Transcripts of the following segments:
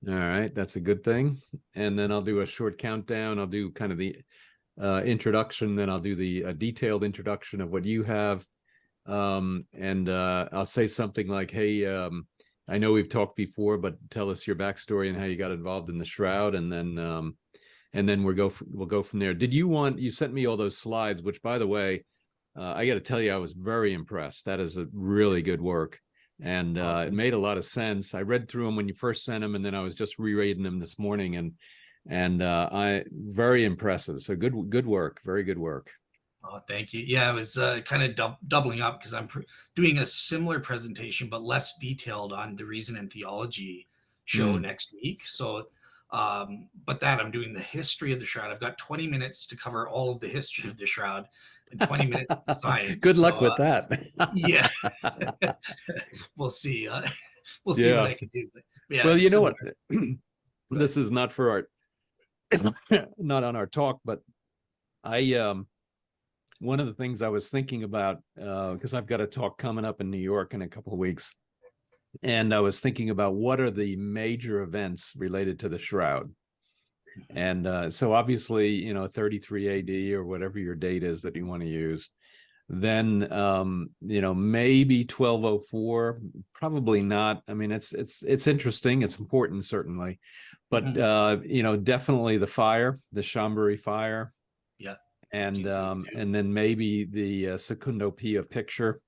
All right, that's a good thing. And then I'll do a short countdown. I'll do kind of the introduction, then I'll do the detailed introduction of what you have. And I'll say something like, hey, I know we've talked before, but tell us your backstory and how you got involved in the Shroud, and then we'll go from there. You sent me all those slides, which, by the way, I got to tell you, I was very impressed. That is a really good work. And it made a lot of sense. I read through them when you first sent them, and then I was just rereading them this morning, and I very impressive. So good work, very good work. Oh, thank you. Yeah, I was kind of doubling up because I'm doing a similar presentation, but less detailed on the Reason and Theology show next week. So, but that I'm doing the history of the Shroud. I've got 20 minutes to cover all of the history of the Shroud and 20 minutes to science. Good luck So, with that. yeah, we'll see. We'll see what Yeah. I can do. But yeah, Well, you know similar. what? This is not for our not on our talk, but I one of the things I was thinking about, because I've got a talk coming up in New York in a couple of weeks, and I was thinking about what are the major events related to the Shroud. And so obviously, 33 AD or whatever your date is that you want to use. Then, maybe 1204, probably not. I mean, it's interesting. It's important, certainly. But, definitely the fire, the Chambéry fire. Yeah. And then maybe the Secundo Pia picture,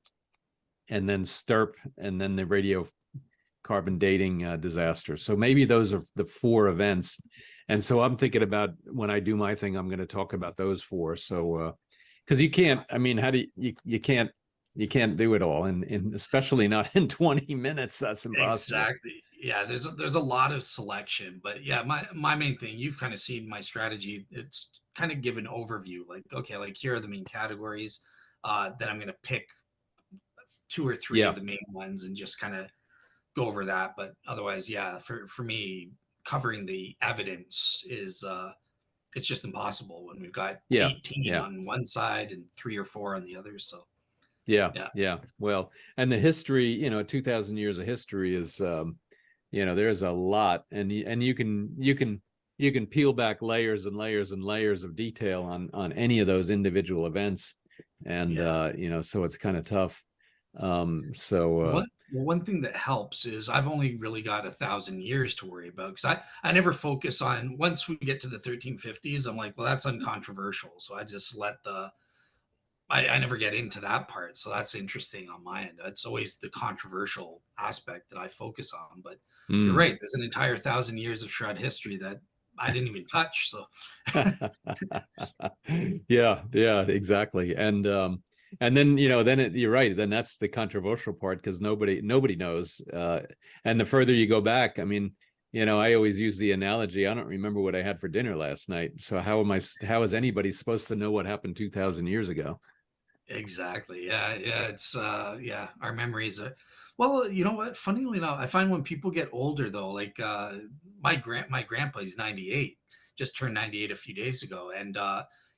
and then Stirp, and then the radiocarbon dating disaster. So maybe those are the four events. And so I'm thinking about, when I do my thing, I'm going to talk about those four. So because you can't, I mean, how do you can't do it all, and especially not in 20 minutes. That's impossible. Exactly. Yeah, there's a lot of selection, but yeah, my main thing, you've kind of seen my strategy. It's kind of give an overview, like, okay, like here are the main categories. Then I'm gonna pick two or three Yeah. of the main ones and just kind of go over that. But otherwise, yeah, for me, covering the evidence is it's just impossible when we've got Yeah. 18 Yeah. on one side and 3 or 4 on the other. So Yeah. yeah. Yeah. Well, and the history, 2000 years of history is, there's a lot, and you can peel back layers and layers and layers of detail on any of those individual events. And, Yeah. so it's kind of tough. So One thing that helps is I've only really got 1,000 years to worry about because I never focus on once we get to the 1350s. I'm like, well, that's uncontroversial. So I just let I never get into that part. So that's interesting on my end. It's always the controversial aspect that I focus on. But you're right. There's an entire 1,000 years of Shroud history that I didn't even touch. So yeah, exactly. And then, you're right, then that's the controversial part, because nobody knows. And the further you go back, I mean, I always use the analogy, I don't remember what I had for dinner last night, so how is anybody supposed to know what happened 2000 years ago? exactly. Yeah. Yeah. It's yeah. Our memories are. Well, you know what? Funnily enough, I find when people get older, though, like my grandpa, he's 98, just turned 98 a few days ago, and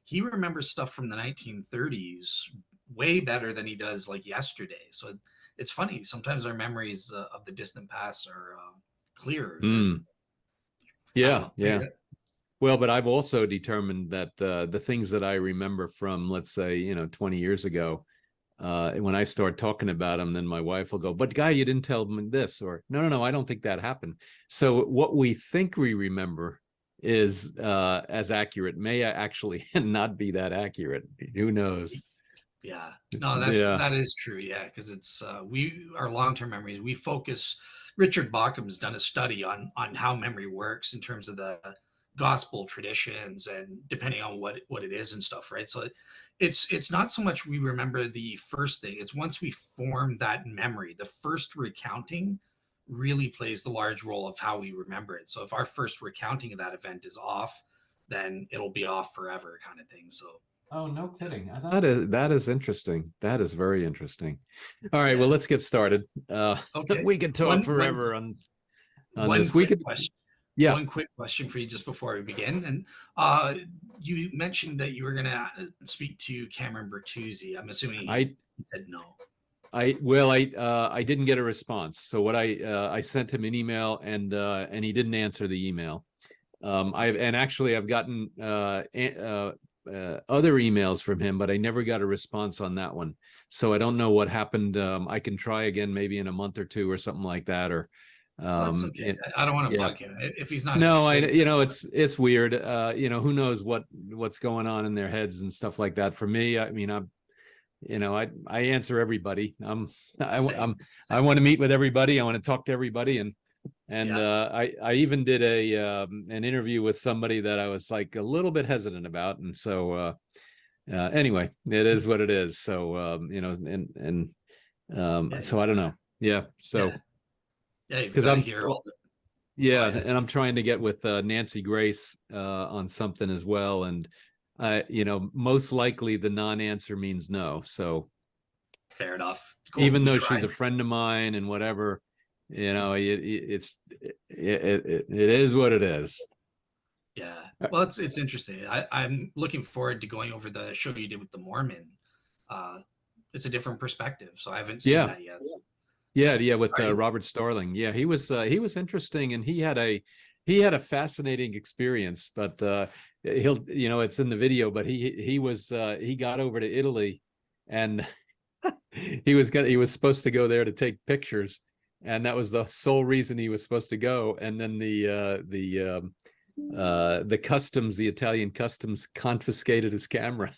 he remembers stuff from the 1930s way better than he does like yesterday. So it's funny. Sometimes our memories of the distant past are clearer than I don't Yeah, know. yeah. Well, but I've also determined that the things that I remember from, let's say, 20 years ago, when I start talking about them, then my wife will go, "But guy, you didn't tell them this," or "No, no, no, I don't think that happened." So what we think we remember is as accurate, may actually not be that accurate. Who knows? Yeah. No, Yeah. that is true. Yeah, because it's we our long-term memories, we focus Richard Bauckham's done a study on how memory works in terms of the gospel traditions and depending on what it is and stuff, right? So it's not so much we remember the first thing, it's once we form that memory, the first recounting really plays the large role of how we remember it. So if our first recounting of that event is off, then it'll be off forever kind of thing. So Oh, no kidding. That is interesting. That is very interesting. All right, well, yeah. let's get started. Okay. We could talk One forever on one this. We quick could, question. yeah. One quick question for you just before we begin. And you mentioned that you were going to speak to Cameron Bertuzzi. I'm assuming he I said no. I didn't get a response. So what I sent him an email and he didn't answer the email. I've gotten other emails from him, but I never got a response on that one. So I don't know what happened. I can try again maybe in a month or two or something like that. Or Well, that's okay. I don't want to yeah. bug him if he's not No, interested. it's weird. Who knows what's going on in their heads and stuff like that. For me, I mean, I answer everybody. I Same. want to meet with everybody. I want to talk to everybody, and Yeah. I even did an interview with somebody that I was like a little bit hesitant about, and so anyway, it is what it is. So Yeah. so I don't know. Yeah. So Yeah. Yeah. You've because got to I'm hear all the. Go yeah, ahead. and I'm trying to get with Nancy Grace on something as well, and most likely the non-answer means no. So Fair enough. Cool. even We though she's tried. a friend of mine and whatever, it is what it is. Yeah. Well, it's interesting. I'm looking forward to going over the show you did with the Mormon. Uh, it's a different perspective, so I haven't seen Yeah, that yet. So, yeah, yeah. yeah. With All right. Robert Starling, yeah, he was interesting, and he had a fascinating experience. But it's in the video. But he got over to Italy, and he was supposed to go there to take pictures, and that was the sole reason he was supposed to go. And then the customs, the Italian customs, confiscated his camera.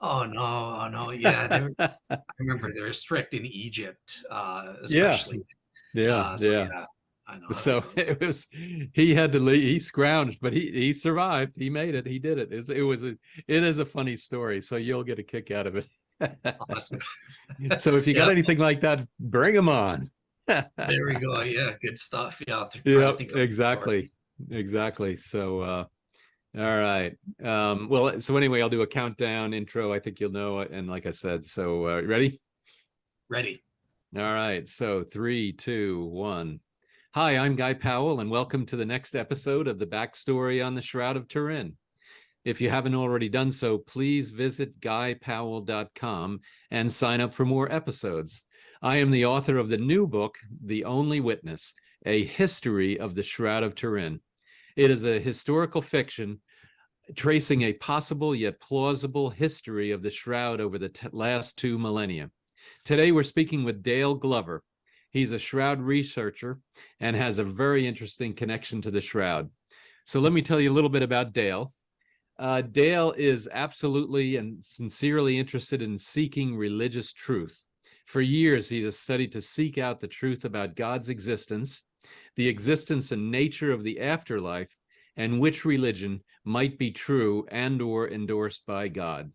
Oh no! Oh no! Yeah, I remember they're strict in Egypt, Yeah, especially. yeah, So yeah. yeah, I know how that So goes. it was, he had to leave. He scrounged, but he survived. He made it. He did it. It is a funny story. So you'll get a kick out of it. Awesome. So if you got Yeah, anything like that, bring them on. there we go. Yeah, good stuff. Yeah, try to Yep, think of exactly. stories. Exactly. So all right. Well, so anyway, I'll do a countdown intro. I think you'll know it. And like I said, so ready? Ready. All right. So 3, 2, 1. Hi, I'm Guy Powell, and welcome to the next episode of the backstory on the Shroud of Turin. If you haven't already done so, please visit guypowell.com and sign up for more episodes. I am the author of the new book, The Only Witness, A History of the Shroud of Turin. It is a historical fiction tracing a possible yet plausible history of the Shroud over the last 2 millennia. Today, we're speaking with Dale Glover. He's a Shroud researcher and has a very interesting connection to the Shroud. So let me tell you a little bit about Dale. Dale is absolutely and sincerely interested in seeking religious truth. For years, he has studied to seek out the truth about God's existence, the existence and nature of the afterlife, and which religion might be true and or endorsed by God.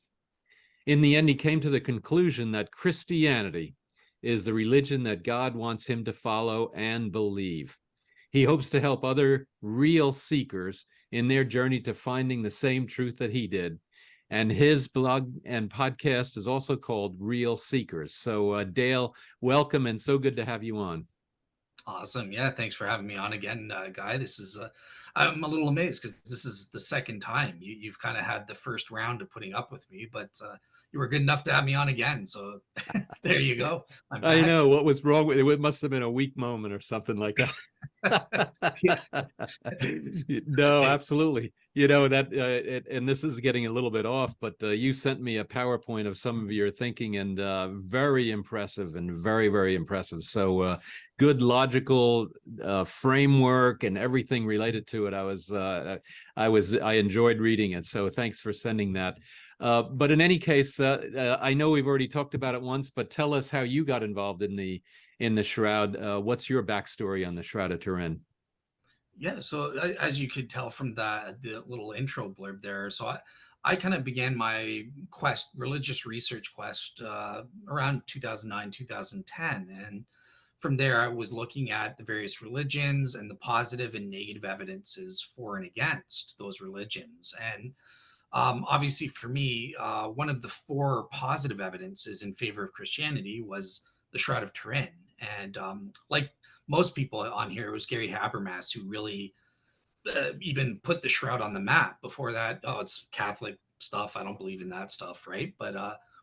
In the end, he came to the conclusion that Christianity is the religion that God wants him to follow and believe. He hopes to help other real seekers in their journey to finding the same truth that he did. And his blog and podcast is also called Real Seekers. So, Dale, welcome, and so good to have you on. Awesome. Yeah, thanks for having me on again, Guy. I'm a little amazed because this is the second time you've kind of had the first round of putting up with me, but you were good enough to have me on again. So there you go. I'm I back. know what was wrong with it. It must have been a weak moment or something like that. Yeah. No, Hey, absolutely. And this is getting a little bit off, but you sent me a PowerPoint of some of your thinking, and very impressive and very, very impressive. So good logical framework and everything related to it. I enjoyed reading it. So thanks for sending that. But in any case, I know we've already talked about it once, but tell us how you got involved in the Shroud. What's your backstory on the Shroud of Turin? yeah, so as you could tell from the little intro blurb there, so I kind of began my religious research quest, around 2009, 2010. And from there, I was looking at the various religions and the positive and negative evidences for and against those religions. And obviously, for me, one of the four positive evidences in favor of Christianity was the Shroud of Turin. And like most people on here, it was Gary Habermas who really even put the Shroud on the map. Before that, oh, it's Catholic stuff. I don't believe in that stuff, right? But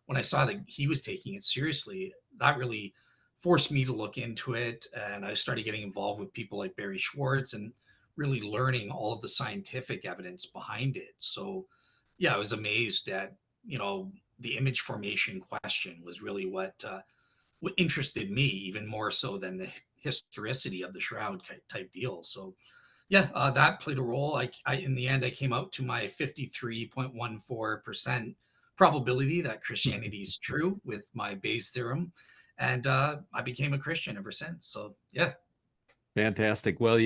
when I saw that he was taking it seriously, that really forced me to look into it. And I started getting involved with people like Barry Schwartz and really learning all of the scientific evidence behind it. So, yeah, I was amazed at, the image formation question was really what interested me even more so than the historicity of the Shroud type deal. So, yeah, that played a role. In the end, I came out to my 53.14% probability that Christianity is true with my Bayes theorem, and I became a Christian ever since. So, yeah. Fantastic. Well,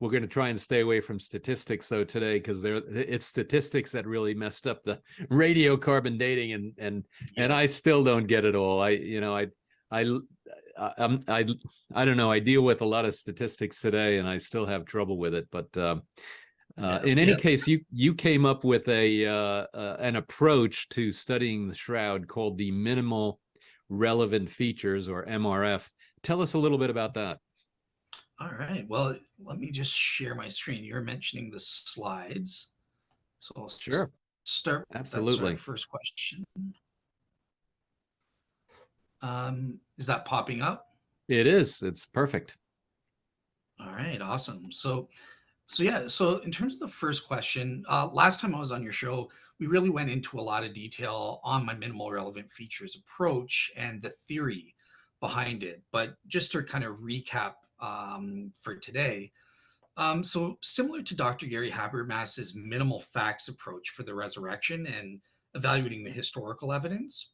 we're going to try and stay away from statistics though today, because it's statistics that really messed up the radiocarbon dating, and Yeah. I still don't get it all. I I don't know. I deal with a lot of statistics today, and I still have trouble with it. But Yeah. in any Yeah. case, you came up with an approach to studying the Shroud called the minimal relevant features, or MRF. Tell us a little bit about that. All right. Well, let me just share my screen. You're mentioning the slides. So I'll Sure, start. That's our absolutely. first question. Is that popping up? It is. It's perfect. All right. Awesome. So yeah, so in terms of the first question, last time I was on your show, we really went into a lot of detail on my minimal relevant features approach and the theory behind it. But just to kind of recap for today, so similar to Dr. Gary Habermas's minimal facts approach for the resurrection and evaluating the historical evidence,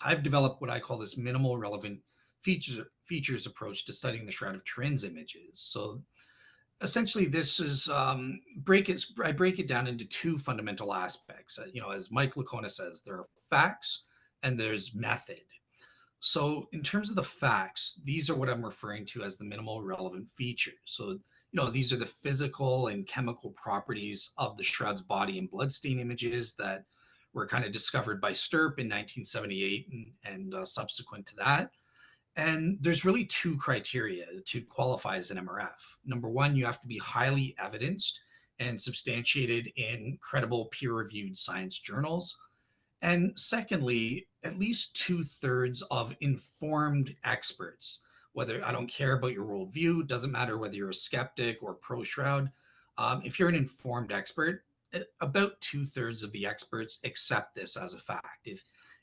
I've developed what I call this minimal relevant features approach to studying the Shroud of Turin's images. So essentially this is I break it down into two fundamental aspects. As Mike Lacona says, there are facts and there's method. So in terms of the facts, these are what I'm referring to as the minimal relevant features. So these are the physical and chemical properties of the Shroud's body and bloodstain images that were kind of discovered by Stirp in 1978 and subsequent to that. And there's really two criteria to qualify as an MRF. Number one, you have to be highly evidenced and substantiated in credible peer-reviewed science journals. And secondly, at least 2/3 of informed experts, whether I don't care about your worldview, doesn't matter whether you're a skeptic or pro Shroud. If you're an informed expert, about 2/3 of the experts accept this as a fact.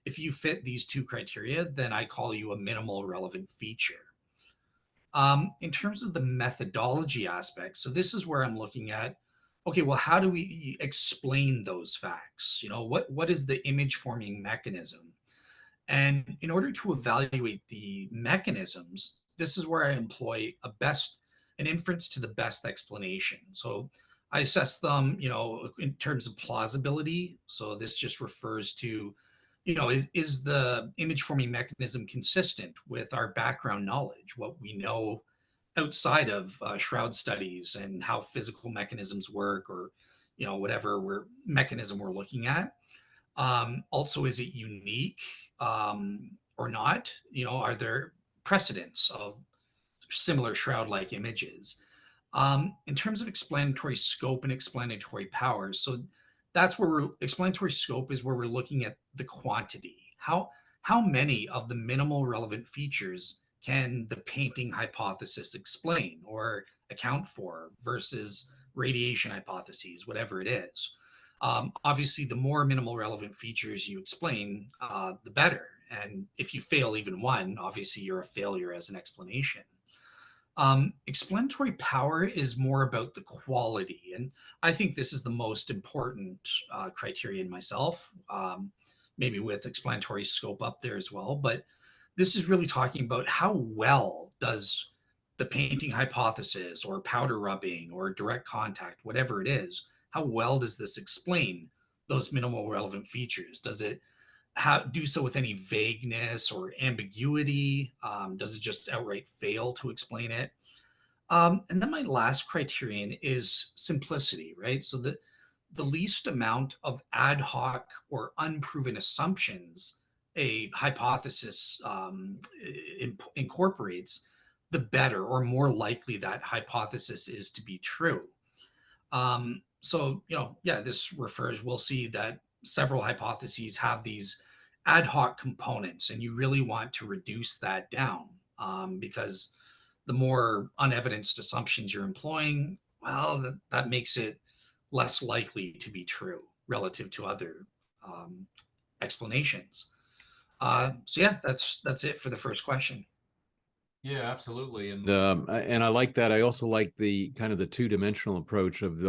If you fit these two criteria, then I call you a minimal relevant feature. In terms of the methodology aspect, so this is where I'm looking at, okay, well, how do we explain those facts? What is the image forming mechanism? And in order to evaluate the mechanisms, this is where I employ an inference to the best explanation. So I assess them, in terms of plausibility. So this just refers to, is the image forming mechanism consistent with our background knowledge, what we know outside of Shroud studies and how physical mechanisms work, or whatever mechanism we're looking at. Also, is it unique or not? Are there precedents of similar Shroud-like images? In terms of explanatory scope and explanatory powers, so that's where explanatory scope is where we're looking at the quantity. How many of the minimal relevant features can the painting hypothesis explain or account for versus radiation hypotheses, whatever it is? Obviously, the more minimal relevant features you explain, the better. And if you fail even one, obviously you're a failure as an explanation. Explanatory power is more about the quality. And I think this is the most important criterion myself, maybe with explanatory scope up there as well. But this is really talking about how well does the painting hypothesis or powder rubbing or direct contact, whatever it is, how well does this explain those minimal relevant features? Does it do so with any vagueness or ambiguity? Does it just outright fail to explain it? And then my last criterion is simplicity, right? So the least amount of ad hoc or unproven assumptions a hypothesis incorporates, the better or more likely that hypothesis is to be true. So, yeah, this refers, we'll see that several hypotheses have these ad hoc components, and you really want to reduce that down, because the more unevidenced assumptions you're employing, well, that makes it less likely to be true relative to other um, explanations. So yeah, that's it for the first question. Yeah, absolutely. And I like that. I also like the kind of the two-dimensional approach of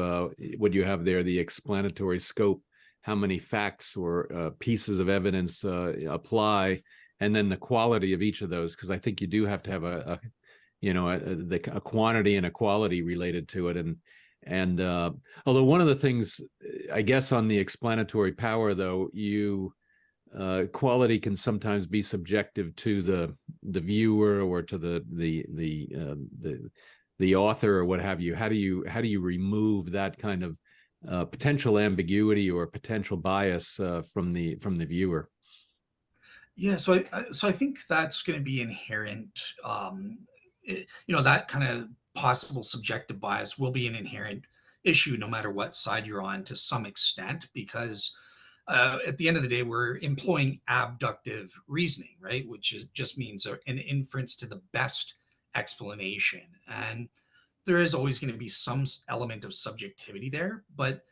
what you have there, the explanatory scope, how many facts or pieces of evidence apply, and then the quality of each of those, because I think you do have to have a quantity and a quality related to it. And although one of the things, I guess, on the explanatory power, though, quality can sometimes be subjective to the viewer or to the author or what have you. How do you remove that kind of potential ambiguity or potential bias from the viewer? Yeah, so I think that's going to be inherent. That kind of possible subjective bias will be an inherent issue no matter what side you're on to some extent, because at the end of the day, we're employing abductive reasoning, right? Which just means an inference to the best explanation. And there is always going to be some element of subjectivity there. But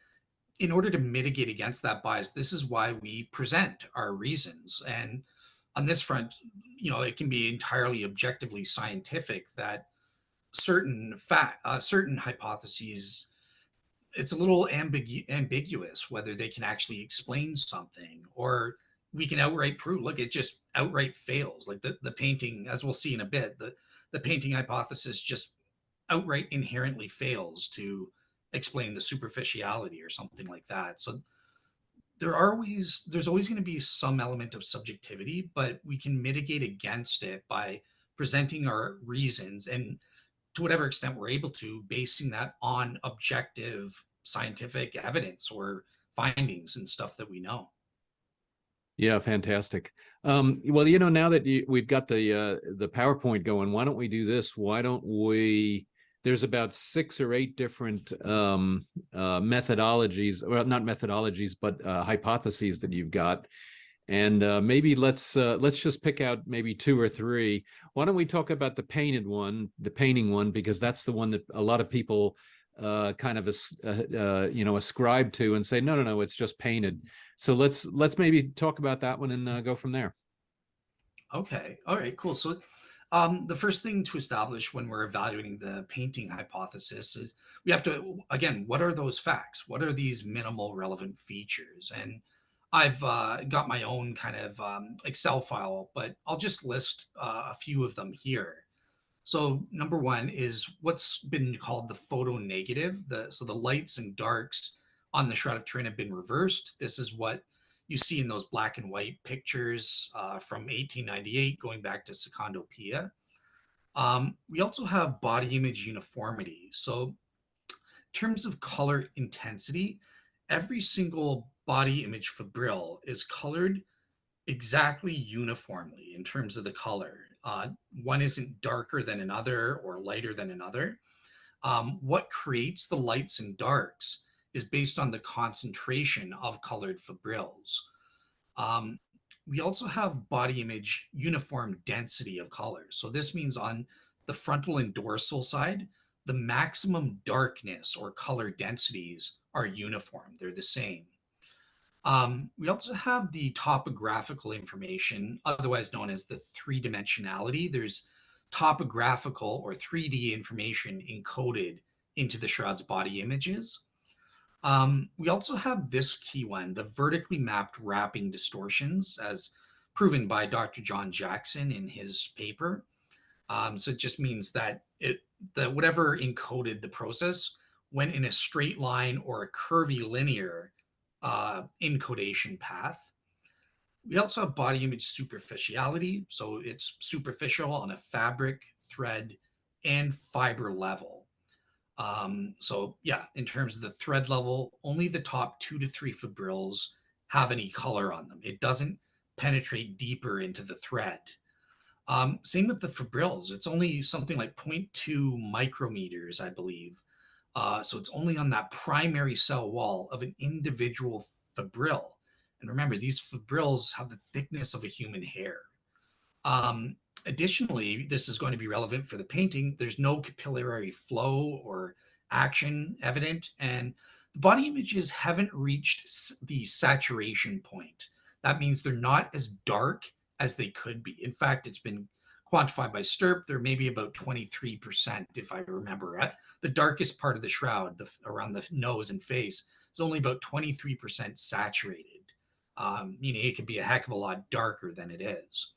in order to mitigate against that bias, this is why we present our reasons. And on this front, it can be entirely objectively scientific that certain hypotheses, it's a little ambiguous whether they can actually explain something, or we can outright prove, look, it just outright fails. Like the painting, as we'll see in a bit, the painting hypothesis just outright inherently fails to explain the superficiality or something like that. So there's always going to be some element of subjectivity, but we can mitigate against it by presenting our reasons, and to whatever extent we're able to, basing that on objective scientific evidence or findings and stuff that we know. Yeah, fantastic. Well, now that we've got the PowerPoint going, why don't we do this? Why don't we? There's about 6 or 8 different methodologies, well, not methodologies, but hypotheses that you've got, and maybe let's just pick out maybe 2 or 3. Why don't we talk about the painting one, because that's the one that a lot of people kind of ascribe to and say, no, no, no, it's just painted. So let's maybe talk about that one and go from there. Okay. All right. Cool. So, the first thing to establish when we're evaluating the painting hypothesis is we have to, again, what are those facts? What are these minimal relevant features? And I've got my own kind of Excel file, but I'll just list a few of them here. So, number one is what's been called the photo negative. So the lights and darks on the Shroud of Turin have been reversed. This is what you see in those black and white pictures from 1898 going back to Secondo Pia. We also have body image uniformity. So, in terms of color intensity, every single body image fibril is colored exactly uniformly in terms of the color. One isn't darker than another or lighter than another. What creates the lights and darks is based on the concentration of colored fibrils. Um, we also have body image uniform density of color. So this means on the frontal and dorsal side, the maximum darkness or color densities are uniform. They're the same. We also have the topographical information, otherwise known as the three dimensionality. There's topographical or 3D information encoded into the Shroud's body images. We also have this key one, the vertically mapped wrapping distortions, as proven by Dr. John Jackson in his paper. So it just means that whatever encoded the process went in a straight line or a curvy linear encodation path. We also have body image superficiality. So it's superficial on a fabric, thread, and fiber level. So yeah, in terms of the thread level, only the top 2 to 3 fibrils have any color on them. It doesn't penetrate deeper into the thread. Same with the fibrils. It's only something like 0.2 micrometers, I believe. So it's only on that primary cell wall of an individual fibril. And remember, these fibrils have the thickness of a human hair. Um, Additionally, this is going to be relevant for the painting. There's no capillary flow or action evident, and the body images haven't reached the saturation point. That means they're not as dark as they could be. In fact, it's been quantified by Stirp. They're maybe about 23%, if I remember right. The darkest part of the shroud, around the nose and face, is only about 23% saturated, meaning it could be a heck of a lot darker than it is.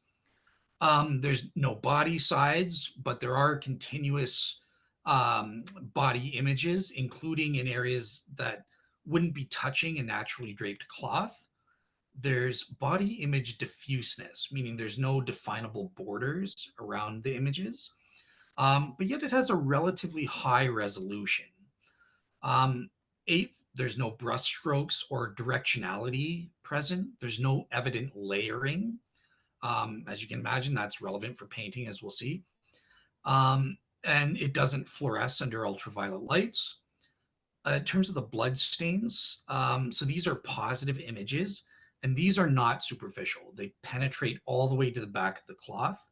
There's no body sides, but there are continuous body images, including in areas that wouldn't be touching a naturally draped cloth. There's body image diffuseness, meaning there's no definable borders around the images, but yet it has a relatively high resolution. Um, Eighth, there's no brush strokes or directionality present. There's no evident layering. As you can imagine, that's relevant for painting, as we'll see. And it doesn't fluoresce under ultraviolet lights. In terms of the blood stains, so these are positive images, and these are not superficial. They penetrate all the way to the back of the cloth.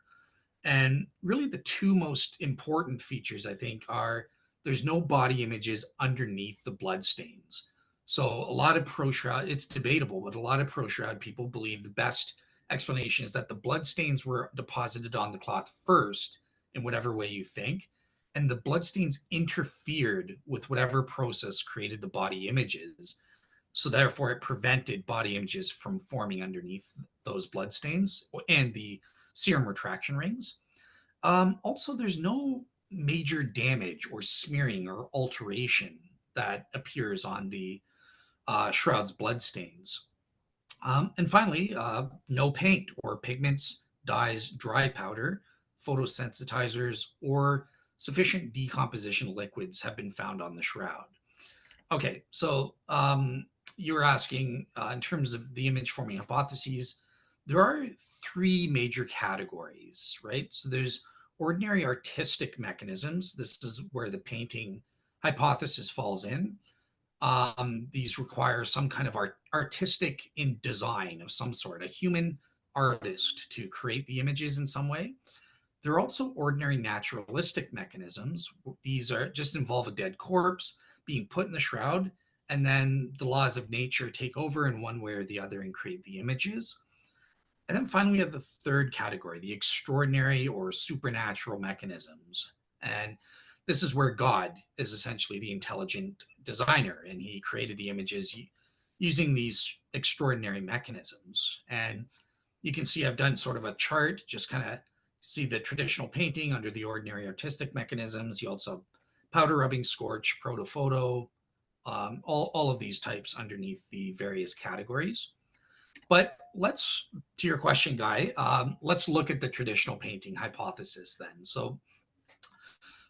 And really, the two most important features, I think, are there's no body images underneath the blood stains. So a lot of pro shroud, it's debatable, but a lot of pro shroud people believe the best explanation is that the blood stains were deposited on the cloth first, in whatever way you think, and the blood stains interfered with whatever process created the body images. So therefore, it prevented body images from forming underneath those blood stains and the serum retraction rings. Also, there's no major damage or smearing or alteration that appears on the shroud's blood stains. And finally, no paint or pigments, dyes, dry powder, photosensitizers, or sufficient decomposition liquids have been found on the shroud. Okay, so you were asking in terms of the image forming hypotheses, there are three major categories, right? So there's ordinary artistic mechanisms. This is where the painting hypothesis falls in. These require some kind of artistic in design of some sort, a human artist to create the images in some way. There are also ordinary naturalistic mechanisms. These are just involve a dead corpse being put in the shroud, and then the laws of nature take over in one way or the other and create the images. And then finally, we have the third category, the extraordinary or supernatural mechanisms. And this is where God is essentially the intelligent designer, and he created the images using these extraordinary mechanisms. And you can see I've done sort of a chart, just kind of see the traditional painting under the ordinary artistic mechanisms. You also have powder rubbing, scorch, protophoto, all of these types underneath the various categories. But let's, to your question, Guy, let's look at the traditional painting hypothesis then. So,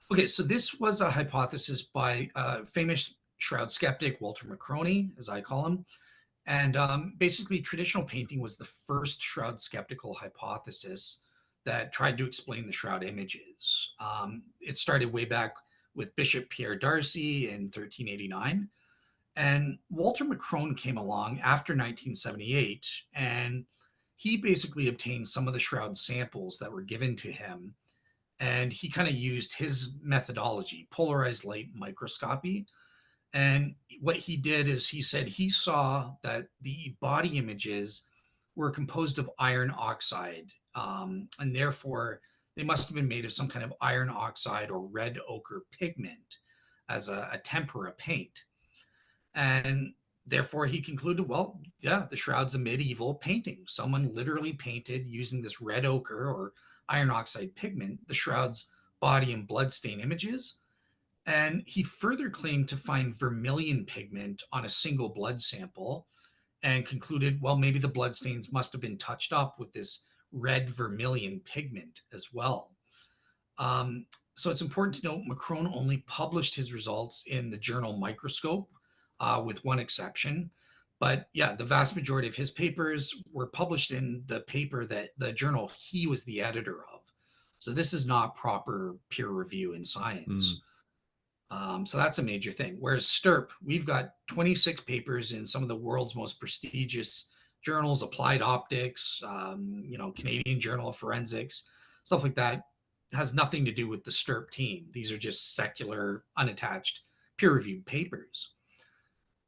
okay, so this was a hypothesis by famous shroud skeptic, Walter Macroni, as I call him. And basically, traditional painting was the first shroud skeptical hypothesis that tried to explain the shroud images. It started way back with Bishop Pierre Darcy in 1389. And Walter Macrone came along after 1978, and he basically obtained some of the shroud samples that were given to him. And he kind of used his methodology, polarized light microscopy. And what he did is he said he saw that the body images were composed of iron oxide, and therefore they must have been made of some kind of iron oxide or red ochre pigment as a tempera paint. And therefore he concluded, well, yeah, the shroud's a medieval painting. Someone literally painted using this red ochre or iron oxide pigment the shroud's body and bloodstain images. And he further claimed to find vermilion pigment on a single blood sample and concluded, well, maybe the bloodstains must have been touched up with this red vermilion pigment as well. So it's important to note Macrone only published his results in the journal Microscope, with one exception. But yeah, the vast majority of his papers were published in the paper that the journal he was the editor of. So this is not proper peer review in science. So that's a major thing. Whereas Stirp, we've got 26 papers in some of the world's most prestigious journals, Applied Optics, Canadian Journal of Forensics, stuff like that, has nothing to do with the STIRP team. These are just secular, unattached, peer-reviewed papers.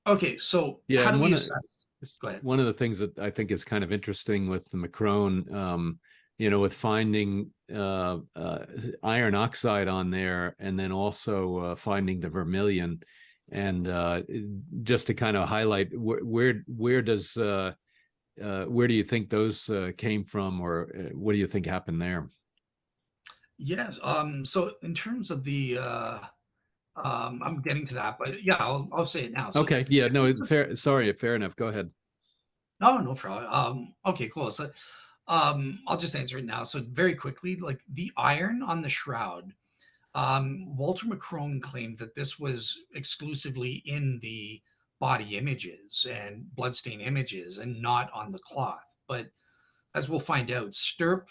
Okay, so Yeah, how do and we assess? Go ahead. one of the things that I think is kind of interesting with the Macron, with finding iron oxide on there, and then also finding the vermilion, and just to kind of highlight where do you think those came from, or what do you think happened there? Yes. So in terms of the, I'm getting to that, but yeah, I'll say it now. So Okay, yeah, no, it's fair. Sorry, fair enough. Go ahead. no, no problem. Okay, cool. So, I'll just answer it now. So very quickly, like the iron on the shroud, Walter Macron claimed that this was exclusively in the body images and bloodstain images and not on the cloth. But as we'll find out, Stirp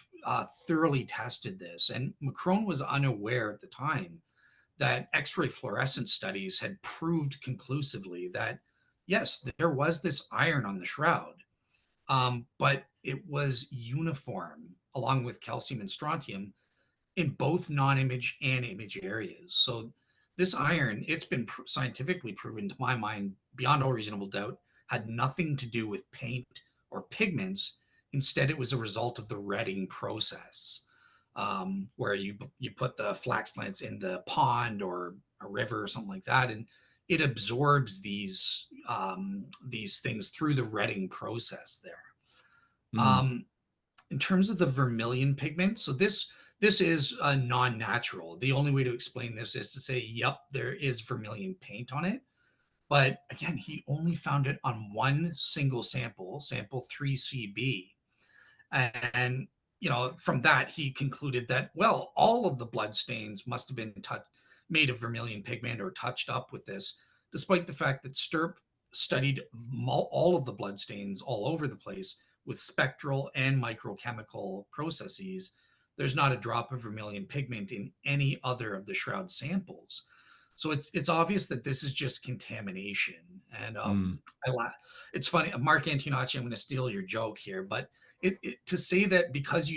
thoroughly tested this, and Macron was unaware at the time that X-ray fluorescence studies had proved conclusively that yes, there was this iron on the shroud, but it was uniform along with calcium and strontium in both non-image and image areas. So this iron, it's been scientifically proven, to my mind, beyond all reasonable doubt, had nothing to do with paint or pigments. Instead, it was a result of the retting process, where you put the flax plants in the pond or a river or something like that, and it absorbs these things through the retting process there. Mm, Um, in terms of the vermilion pigment, so this is non-natural. The only way to explain this is to say, yep, there is vermilion paint on it. But again, he only found it on one single sample, sample 3CB. And, from that, he concluded that, well, all of the blood stains must have been made of vermilion pigment or touched up with this, despite the fact that Stirp studied all of the blood stains all over the place with spectral and microchemical processes. There's not a drop of vermilion pigment in any other of the Shroud samples. So it's obvious that this is just contamination. And mm, it's funny, Mark Antonacci, I'm going to steal your joke here, but to say that because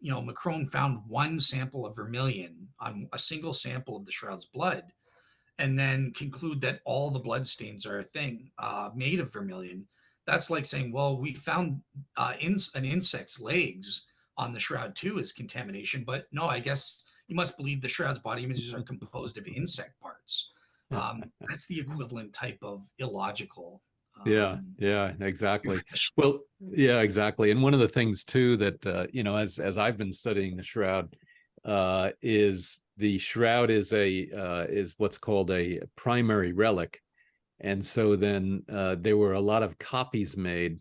Macron found one sample of vermilion on a single sample of the Shroud's blood, and then conclude that all the blood stains are a thing made of vermilion, that's like saying, well, we found an insect's legs on the Shroud too as contamination, but no, I guess you must believe the Shroud's body images are composed of insect parts. That's the equivalent type of illogical. yeah, Um, yeah, exactly. Well, yeah, exactly. And one of the things too that as I've been studying the Shroud, is the Shroud is what's called a primary relic. And so then there were a lot of copies made,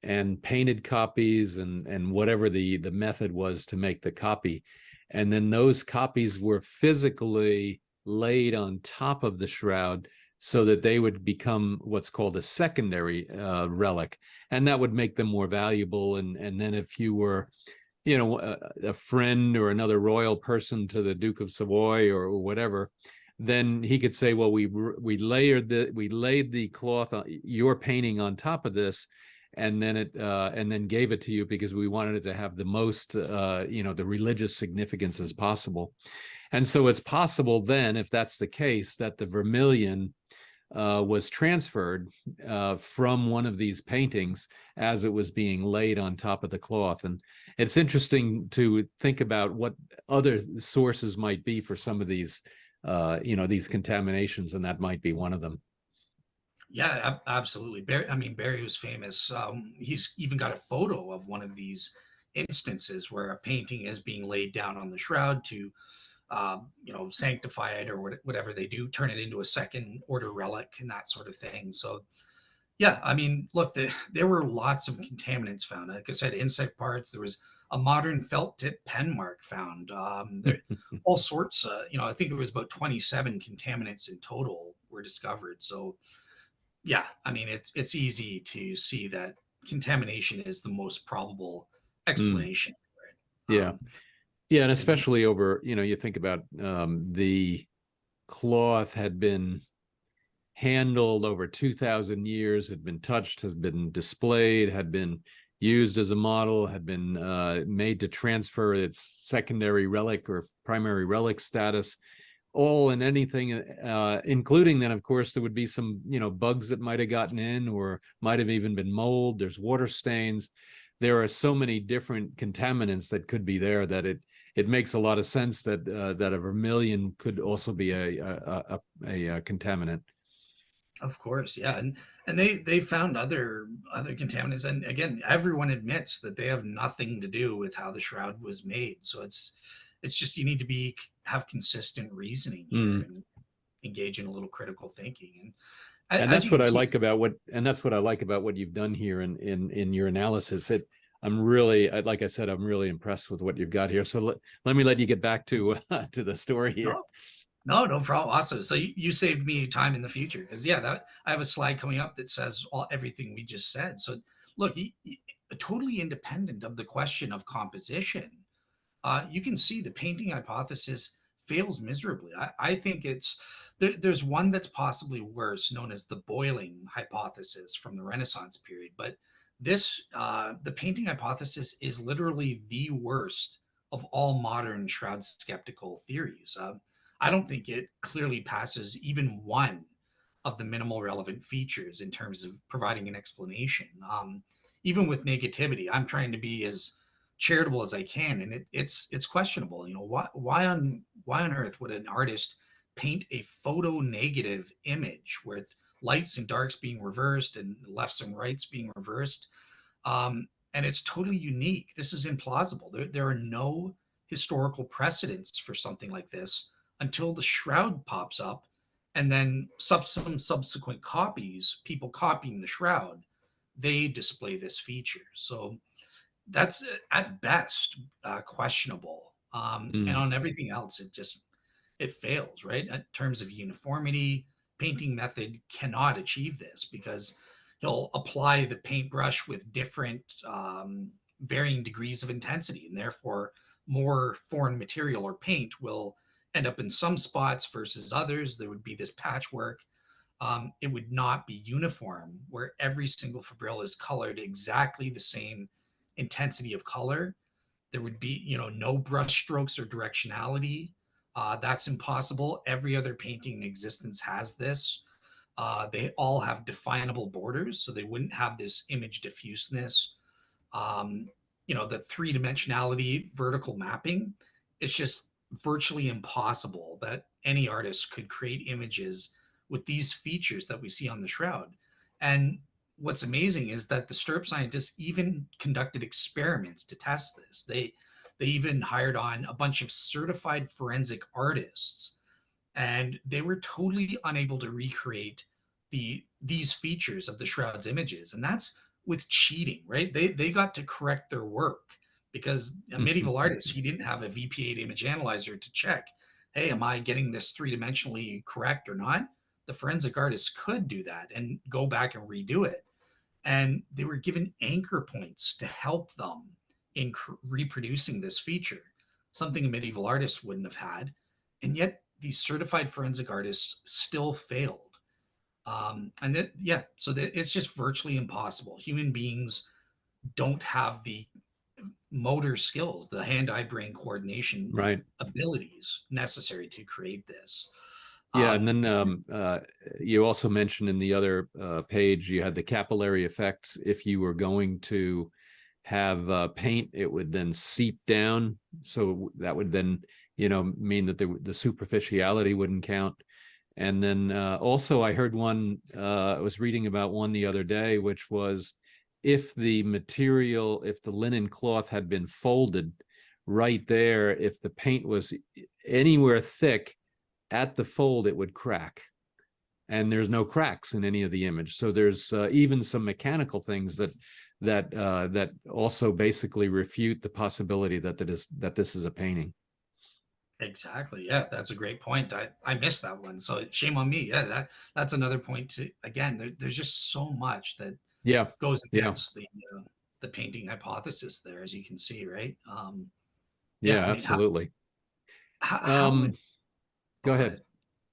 and painted copies, and whatever the method was to make the copy. And then those copies were physically laid on top of the Shroud so that they would become what's called a secondary relic, and that would make them more valuable. And then if you were a friend or another royal person to the Duke of Savoy or whatever, then he could say, well, we laid the cloth on your painting on top of this, and then gave it to you because we wanted it to have the most the religious significance as possible. And so it's possible then, if that's the case, that the vermilion was transferred from one of these paintings as it was being laid on top of the cloth. And it's interesting to think about what other sources might be for some of these these contaminations, and that might be one of them. Yeah, absolutely. Barry was famous. He's even got a photo of one of these instances where a painting is being laid down on the Shroud to, sanctify it or whatever they do, turn it into a second order relic and that sort of thing. So, yeah, look, there were lots of contaminants found. Like I said, insect parts. There was a modern felt tip pen mark found. There, all sorts. I think it was about 27 contaminants in total were discovered. So yeah, it's easy to see that contamination is the most probable Mm, explanation for it. yeah, yeah, and And especially over you think about the cloth had been handled over 2,000 years, had been touched, has been displayed, had been used as a model, had been made to transfer its secondary relic or primary relic status, all and anything, including then, of course, there would be some, bugs that might have gotten in or might have even been mold. There's water stains. There are so many different contaminants that could be there that it makes a lot of sense that that a vermilion could also be a contaminant. Of course, yeah, and they found other contaminants, and again, everyone admits that they have nothing to do with how the shroud was made. So it's just you need to have consistent reasoning here Mm. and engage in a little critical thinking. And As that's you what can I see, like about what you've done here in your analysis. I'm really, like I said, I'm really impressed with what you've got here. So let me let you get back to to the story here. no, no problem. Awesome. So you saved me time in the future because yeah, that I have a slide coming up that says everything we just said. So look, totally independent of the question of composition, you can see the painting hypothesis fails miserably. I think there's one that's possibly worse, known as the boiling hypothesis from the Renaissance period. But the painting hypothesis is literally the worst of all modern shroud skeptical theories. I don't think it clearly passes even one of the minimal relevant features in terms of providing an explanation. Even with negativity, I'm trying to be as charitable as I can, and it's questionable. Why on earth would an artist paint a photo negative image with lights and darks being reversed and lefts and rights being reversed? And it's totally unique. This is implausible. There are no historical precedents for something like this until the shroud pops up, and then some subsequent copies, people copying the shroud, they display this feature. So that's at best questionable. And Mm. on everything else, it fails, right? In terms of uniformity, painting method cannot achieve this because he'll apply the paintbrush with different varying degrees of intensity, and therefore more foreign material or paint will end up in some spots versus others. There would be this patchwork. It would not be uniform where every single fibril is colored exactly the same intensity of color. There would be, no brush strokes or directionality. That's impossible. Every other painting in existence has this. They all have definable borders, so they wouldn't have this image diffuseness. Um, the three dimensionality, vertical mapping. It's just virtually impossible that any artist could create images with these features that we see on the shroud. And what's amazing is that the stirrup scientists even conducted experiments to test this. They even hired on a bunch of certified forensic artists, and they were totally unable to recreate these features of the shroud's images. And that's with cheating, right? They got to correct their work because a medieval artist, he didn't have a VP8 image analyzer to check, hey, am I getting this three-dimensionally correct or not? The forensic artist could do that and go back and redo it. And they were given anchor points to help them in reproducing this feature, something a medieval artist wouldn't have had. And yet these certified forensic artists still failed. And that, yeah, so that it's just virtually impossible. Human beings don't have the motor skills, the hand-eye brain coordination Right. abilities necessary to create this. Yeah, and Um, then you also mentioned in the other page you had the capillary effects. If you were going to have paint, it would then seep down, so that would then mean that the superficiality wouldn't count. And then also I heard one, I was reading about one the other day, which was if the linen cloth had been folded right there, if the paint was anywhere thick at the fold, it would crack. And there's no cracks in any of the image. So there's even some mechanical things that also basically refute the possibility that this is a painting. Exactly. Yeah, that's a great point. I missed that one. So shame on me. Yeah, that's another point to again, there's just so much that Yeah, goes yeah, against the painting hypothesis there, as you can see, right? Yeah, yeah, I mean, absolutely. how would Um, oh Go go ahead. ahead.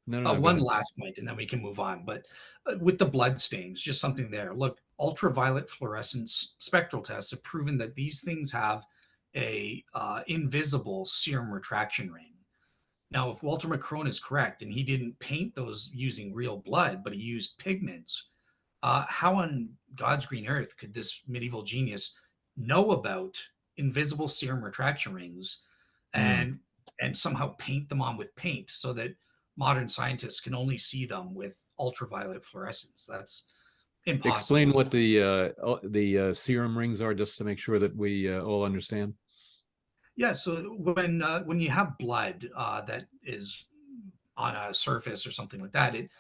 No, no, no, go One ahead. last point, and then we can move on. But with the blood stains, just something there. Look, ultraviolet fluorescence spectral tests have proven that these things have a invisible serum retraction ring. Now, if Walter Macron is correct, and he didn't paint those using real blood, but he used pigments, how on God's green earth could this medieval genius know about invisible serum retraction rings Mm. and somehow paint them on with paint so that modern scientists can only see them with ultraviolet fluorescence? That's Explain impossible. what the serum rings are, just to make sure that we all understand. Yeah, so when you have blood that is on a surface or something like that, it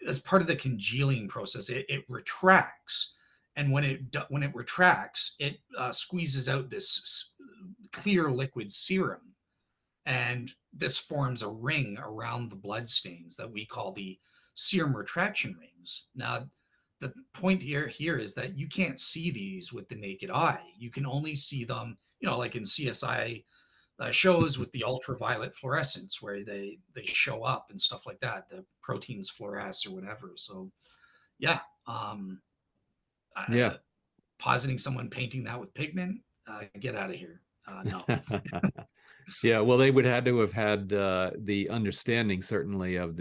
as part of the congealing process, it retracts, and when it retracts, it squeezes out this clear liquid serum, and this forms a ring around the blood stains that we call the serum retraction rings. Now, the point here is that you can't see these with the naked eye. You can only see them, like in CSI shows with the ultraviolet fluorescence where they show up and stuff like that. The proteins fluoresce or whatever. So yeah, Yeah. positing someone painting that with pigment, get out of here. No. Yeah, well, they would had to have had the understanding, certainly, of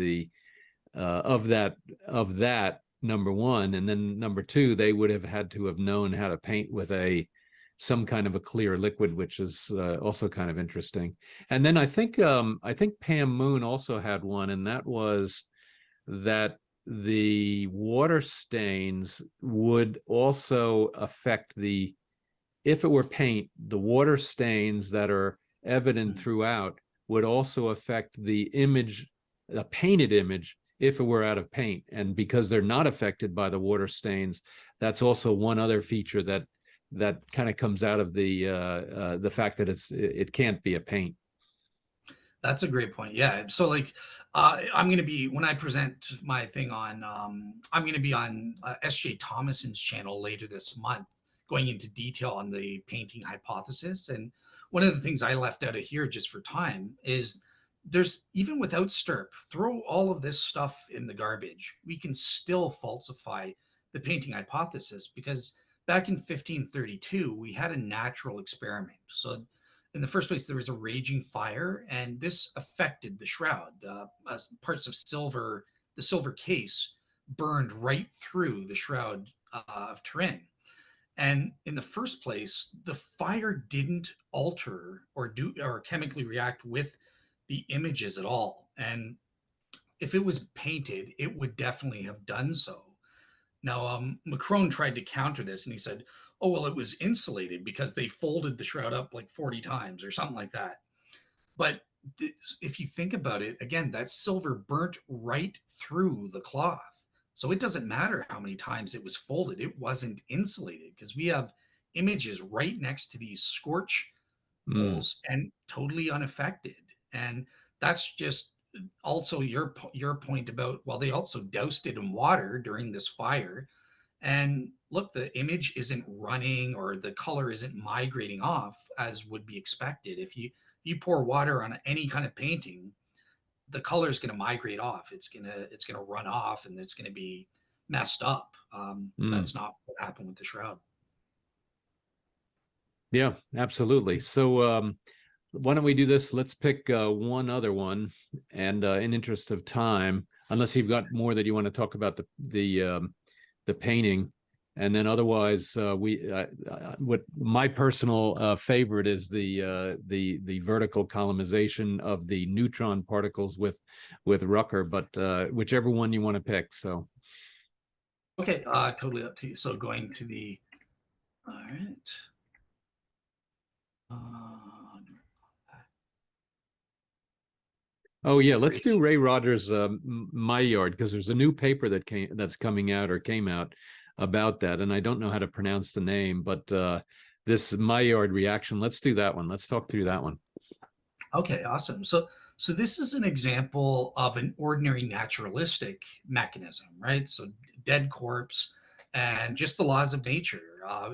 that, number one, and then number two, they would have had to have known how to paint with some kind of a clear liquid, which is also kind of interesting. And then I think Pam Moon also had one, and that was that the water stains would also affect if it were paint, the water stains that are evident throughout would also affect the image, a painted image, if it were out of paint. And because they're not affected by the water stains, that's also one other feature that kind of comes out of the fact that it can't be a paint. That's a great point. Yeah. So like, I'm going to be when I present my thing on, I'm going to be on S.J. Thomason's channel later this month, going into detail on the painting hypothesis. And one of the things I left out of here just for time is there's even without STIRP, throw all of this stuff in the garbage. We can still falsify the painting hypothesis because back in 1532 we had a natural experiment. So in the first place, there was a raging fire, and this affected the shroud. Parts of silver, the silver case, burned right through the shroud of Turin. And in the first place, the fire didn't alter or chemically react with the images at all. And if it was painted, it would definitely have done so. Now, Macron tried to counter this and he said, oh, well, it was insulated because they folded the shroud up like 40 times or something like that. But if you think about it, again, that silver burnt right through the cloth. So it doesn't matter how many times it was folded, it wasn't insulated because we have images right next to these scorch Mm. holes and totally unaffected. And that's just also your point about, well, they also doused it in water during this fire, and look, the image isn't running or the color isn't migrating off as would be expected. If you pour water on any kind of painting, the color is going to migrate off. It's gonna run off, and it's going to be messed up. Mm. That's not what happened with the shroud. Yeah, absolutely. So why don't we do this? Let's pick one other one, and in interest of time, unless you've got more that you want to talk about the painting, and then otherwise, what my personal favorite is the vertical columnization of the neutron particles with Rucker, but whichever one you want to pick. So Okay, totally up to you. So going to the all right. Uh, oh yeah, let's great. do Ray Rogers' My Yard, because there's a new paper that's coming out or came out about that, and I don't know how to pronounce the name, but this My Yard reaction. Let's do that one. Let's talk through that one. Okay, awesome. So this is an example of an ordinary naturalistic mechanism, right? So dead corpse and just the laws of nature.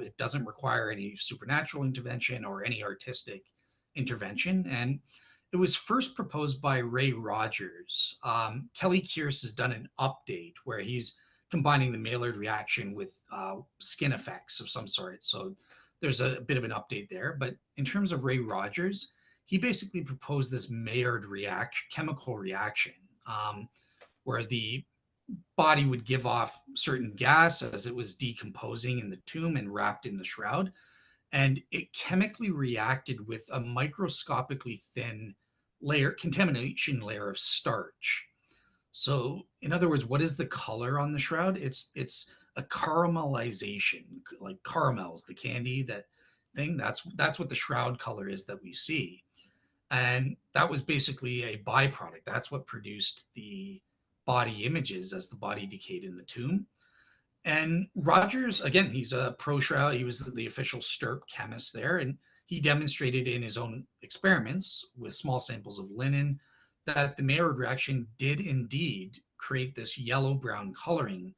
It doesn't require any supernatural intervention or any artistic intervention. And It was first proposed by Ray Rogers. Kelly Kearse has done an update where he's combining the Maillard reaction with skin effects of some sort. So there's a bit of an update there. But in terms of Ray Rogers, he basically proposed this Maillard reaction, chemical reaction, where the body would give off certain gas as it was decomposing in the tomb and wrapped in the shroud. And it chemically reacted with a microscopically thin layer, contamination layer of starch. So, in other words, what is the color on the shroud? It's a caramelization, like caramels, the candy, that thing. That's what the shroud color is that we see, and that was basically a byproduct. That's what produced the body images as the body decayed in the tomb. And Rogers, again, he's a pro Shroud. He was the official STIRP chemist there, and he demonstrated in his own experiments with small samples of linen that the Maillard reaction did indeed create this yellow-brown coloring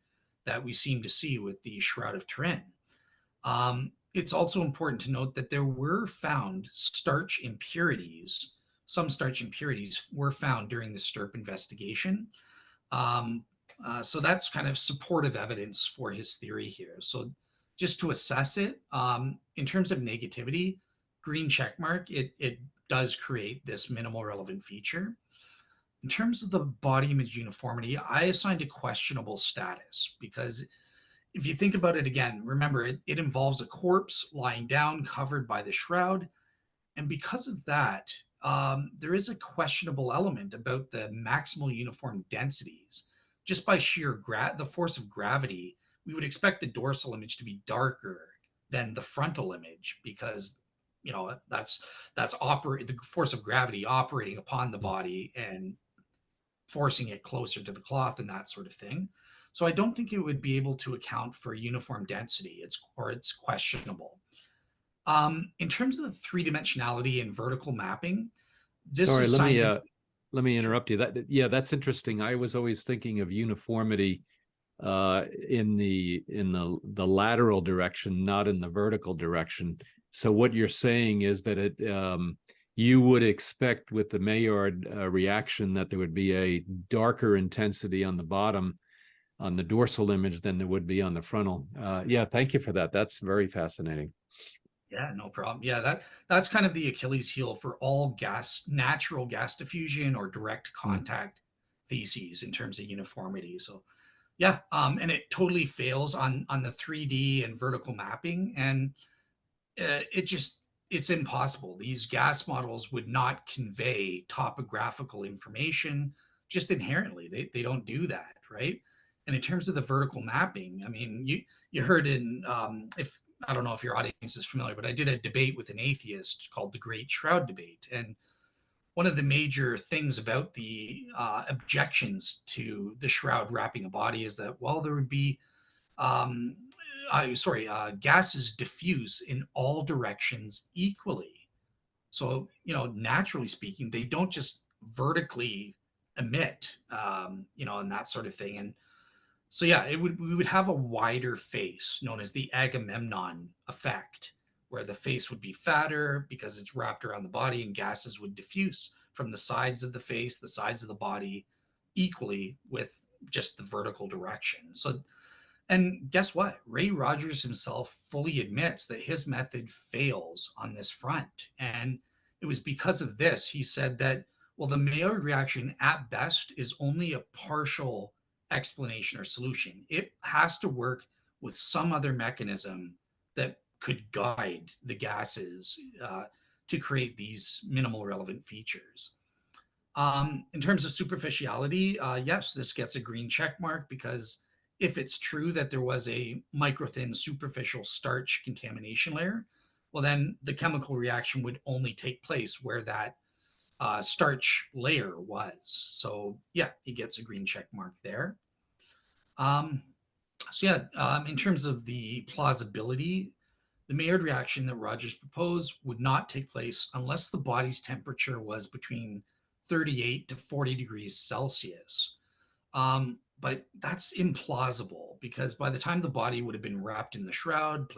that we seem to see with the Shroud of Turin. It's also important to note that there were found starch impurities. Some starch impurities were found during the STIRP investigation. So that's kind of supportive evidence for his theory here. So just to assess it, in terms of negativity, green check mark, it does create this minimal relevant feature. In terms of the body image uniformity, I assigned a questionable status because if you think about it again, remember it involves a corpse lying down covered by the shroud. And because of that, there is a questionable element about the maximal uniform densities. Just by sheer the force of gravity, we would expect the dorsal image to be darker than the frontal image because that's the force of gravity operating upon the body and forcing it closer to the cloth and that sort of thing. So I don't think it would be able to account for uniform density. It's questionable. In terms of the three dimensionality and vertical mapping, this Sorry, assignment. let me interrupt you. That's interesting. I was always thinking of uniformity in the lateral direction, not in the vertical direction. So what you're saying is that you would expect with the Maillard reaction that there would be a darker intensity on the bottom on the dorsal image than there would be on the frontal. Yeah, thank you for that. That's very fascinating. Yeah, no problem. Yeah, that's kind of the Achilles heel for all natural gas diffusion or direct contact theses in terms of uniformity. So yeah, and it totally fails on the 3D and vertical mapping, and it's impossible. These gas models would not convey topographical information just inherently. They don't do that, right? And in terms of the vertical mapping, I mean, you heard in if I don't know if your audience is familiar, but I did a debate with an atheist called the Great Shroud Debate, and one of the major things about the objections to the shroud wrapping a body is that, well, there would be um, gases diffuse in all directions equally. So, naturally speaking, they don't just vertically emit, and that sort of thing. And so, yeah, we would have a wider face known as the Agamemnon effect, where the face would be fatter because it's wrapped around the body and gases would diffuse from the sides of the face, the sides of the body equally with just the vertical direction. So, and guess what? Ray Rogers himself fully admits that his method fails on this front. And it was because of this, he said that, well, the Maillard reaction at best is only a partial explanation or solution. It has to work with some other mechanism that could guide the gases to create these minimal relevant features. In terms of superficiality, yes, this gets a green check mark because if it's true that there was a microthin superficial starch contamination layer, well, then the chemical reaction would only take place where that starch layer was. So yeah, he gets a green check mark there. In terms of the plausibility, the Maillard reaction that Rogers proposed would not take place unless the body's temperature was between 38 to 40 degrees Celsius. But that's implausible because by the time the body would have been wrapped in the shroud,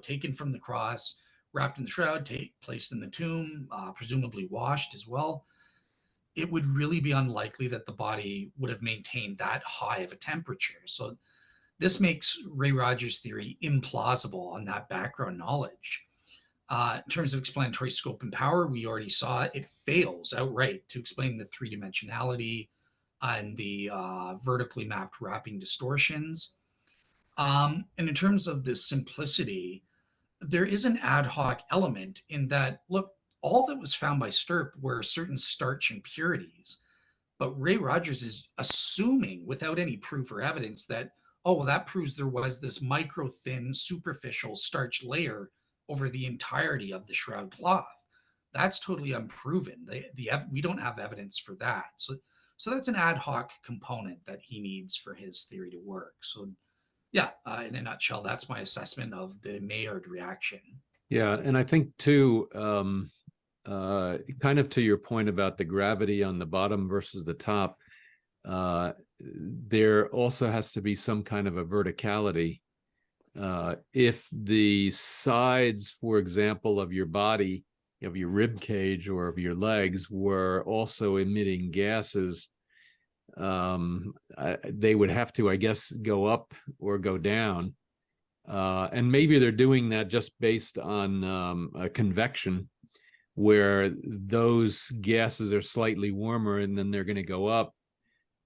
taken from the cross, wrapped in the shroud, placed in the tomb, presumably washed as well, it would really be unlikely that the body would have maintained that high of a temperature. So this makes Ray Rogers' theory implausible on that background knowledge. In terms of explanatory scope and power, we already saw it fails outright to explain the three dimensionality and the vertically mapped wrapping distortions. And in terms of the simplicity, there is an ad hoc element in that, look, all that was found by Stirp were certain starch impurities. But Ray Rogers is assuming, without any proof or evidence, that, oh, well, that proves there was this micro thin superficial starch layer over the entirety of the shroud cloth. That's totally unproven. We don't have evidence for that. So that's an ad hoc component that he needs for his theory to work. So yeah, in a nutshell, that's my assessment of the Maillard reaction. Yeah, and I think too, kind of to your point about the gravity on the bottom versus the top, there also has to be some kind of a verticality. If the sides, for example, of your body, of your rib cage or of your legs were also emitting gases, they would have to, I guess, go up or go down. And maybe they're doing that just based on convection, where those gases are slightly warmer and then they're going to go up.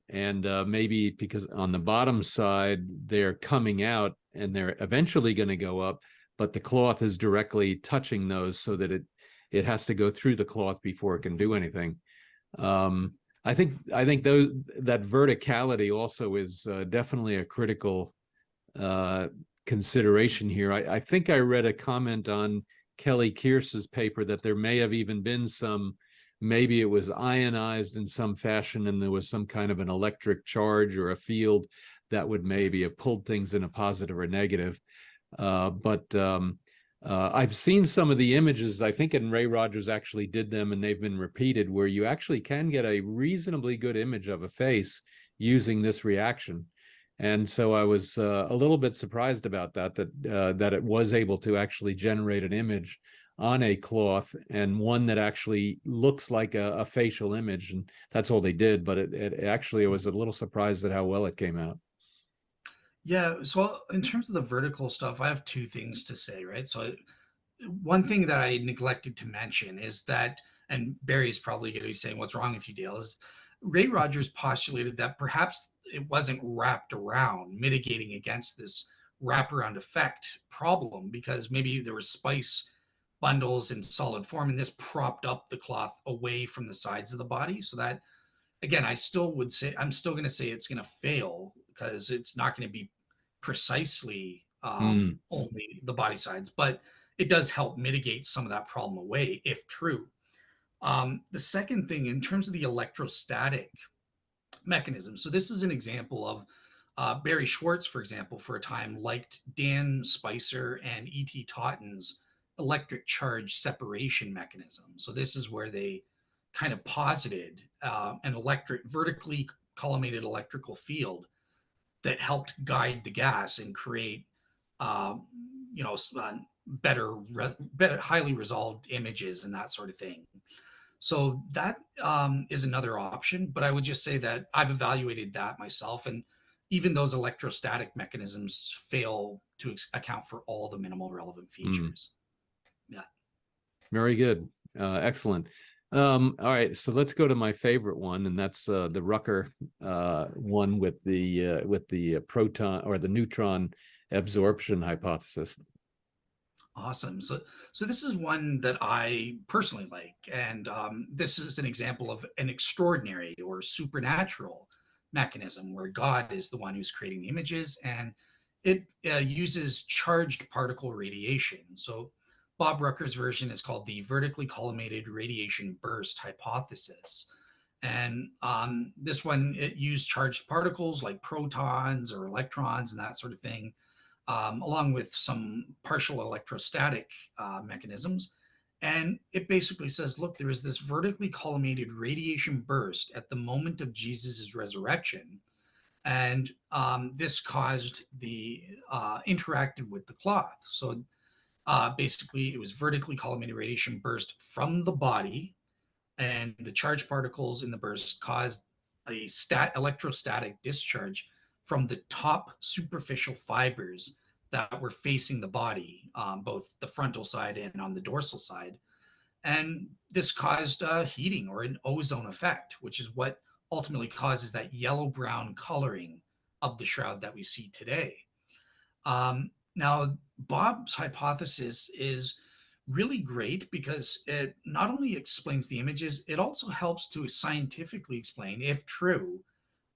And maybe because on the bottom side, they're coming out and they're eventually going to go up, but the cloth is directly touching those so that it has to go through the cloth before it can do anything. I think that verticality also is definitely a critical consideration here. I think I read a comment on Kelly Kearse's paper that there may have even been maybe it was ionized in some fashion and there was some kind of an electric charge or a field that would maybe have pulled things in a positive or negative. But I've seen some of the images, I think, and Ray Rogers actually did them and they've been repeated, where you actually can get a reasonably good image of a face using this reaction. And so I was a little bit surprised about that it was able to actually generate an image on a cloth, and one that actually looks like a facial image. And that's all they did, but it actually, I was a little surprised at how well it came out. Yeah, so in terms of the vertical stuff, I have two things to say, right? So one thing that I neglected to mention is that, and Barry's probably going to be saying, "What's wrong with you, Dale?" Is Ray Rogers postulated that perhaps it wasn't wrapped around, mitigating against this wraparound effect problem, because maybe there were spice bundles in solid form, and this propped up the cloth away from the sides of the body. So that, again, I'm still going to say it's going to fail because it's not going to be precisely only the body sides, but it does help mitigate some of that problem away if true. The second thing, in terms of the electrostatic mechanism, so this is an example of Barry Schwartz, for example, for a time liked Dan Spicer and E.T. Totten's electric charge separation mechanism. So this is where they kind of posited an vertically collimated electrical field that helped guide the gas and create, you know, better, highly resolved images and that sort of thing. So that is another option, but I would just say that I've evaluated that myself, and even those electrostatic mechanisms fail to account for all the minimal relevant features. Yeah. Very good. Excellent. All right, so let's go to my favorite one, and that's the Rucker one with the proton or the neutron absorption hypothesis. Awesome. So this is one that I personally like, and this is an example of an extraordinary or supernatural mechanism where God is the one who's creating the images, and it uses charged particle radiation. So Bob Rucker's version is called the vertically collimated radiation burst hypothesis. And this one, it used charged particles like protons or electrons and that sort of thing, along with some partial electrostatic mechanisms. And it basically says, look, there is this vertically collimated radiation burst at the moment of Jesus's resurrection. And this caused interacted with the cloth. So Basically, it was vertically collimated radiation burst from the body, and the charged particles in the burst caused a electrostatic discharge from the top superficial fibers that were facing the body, both the frontal side and on the dorsal side. And this caused heating or an ozone effect, which is what ultimately causes that yellow brown coloring of the shroud that we see today. Now, Bob's hypothesis is really great because it not only explains the images, it also helps to scientifically explain, if true,